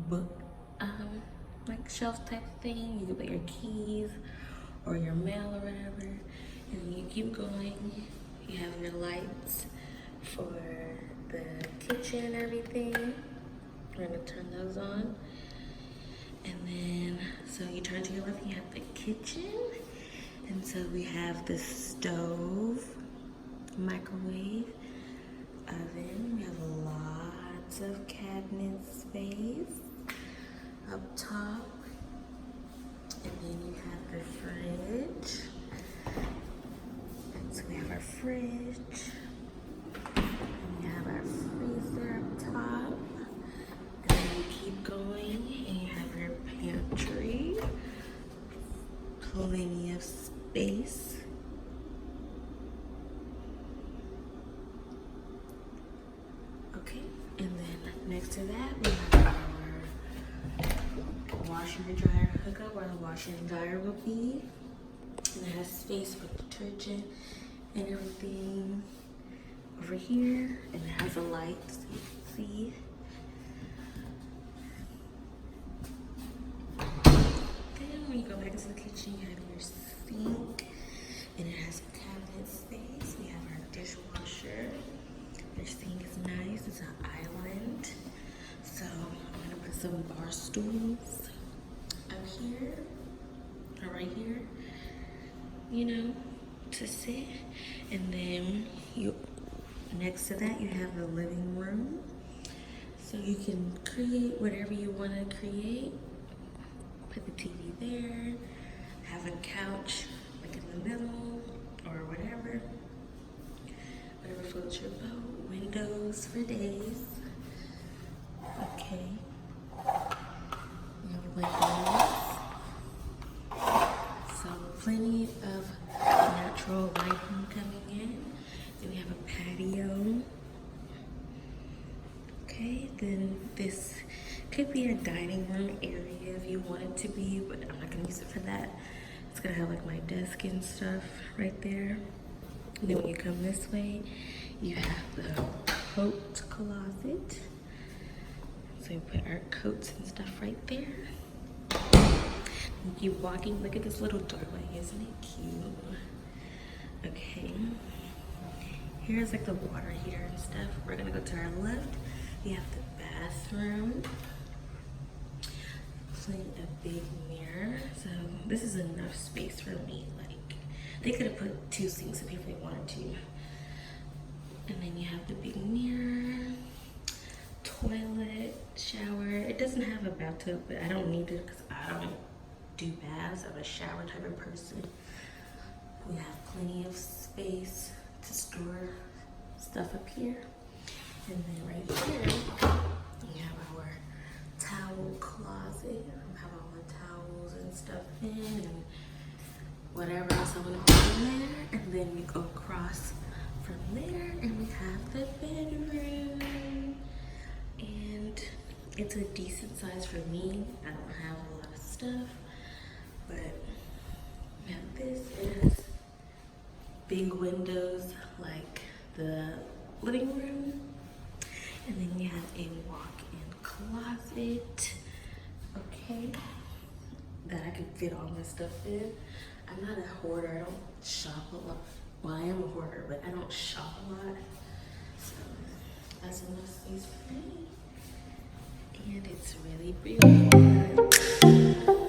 book like shelf type thing. You can put your keys or your mail or whatever. And then you keep going. You have your lights for the kitchen and everything. We're gonna turn those on. And then, so you turn to your left, you have the kitchen. And so we have the stove, microwave, oven. We have lots of cabinet space up top. And then you have the fridge. So we have our fridge. And we have our freezer up top. And then you keep going and you have your pantry. Plenty of space. Okay, and then next to that we have our washer and dryer hookup where the washer and dryer will be. And it has space for detergent and everything over here. And it has a light so you can see. Then when you go back into the kitchen, you have your sink. And it has cabinet space. We have our dishwasher. Your sink is nice. It's an island. So I'm gonna put some bar stools up here or right here, you know, to sit. And then next to that you have the living room. So you can create whatever you want to create. Put the TV there. Have a couch like in the middle or whatever. Whatever floats your boat. Windows for days. Okay. We have windows. So plenty of natural lighting coming in. Then we have a patio. Okay, then this could be a dining room area if you want it to be, but I'm not gonna use it for that. It's gonna have like my desk and stuff right there. And then when you come this way, you have the coat closet. So we put our coats and stuff right there. You keep walking, look at this little doorway, isn't it cute? Okay. Here's like the water heater and stuff. We're gonna go to our left. We have the bathroom. A big mirror. So this is enough space for me. Like they could have put 2 sinks if they wanted to. And then you have the big mirror, toilet, shower. It doesn't have a bathtub, but I don't need it because I don't do baths. I'm a shower type of person. We have plenty of space to store stuff up here. And then right here, we have our towel closet. I have all my towels and stuff in and whatever else I want to put in there. And then we go across from there and we have the bedroom. And it's a decent size for me. I don't have a lot of stuff, but we have this. It has big windows like the living room. And then you have a walk-in closet, okay, that I can fit all my stuff in. I'm not a hoarder, I don't shop a lot. Well, I am a hoarder, but I don't shop a lot. So that's enough space for me. And it's really beautiful.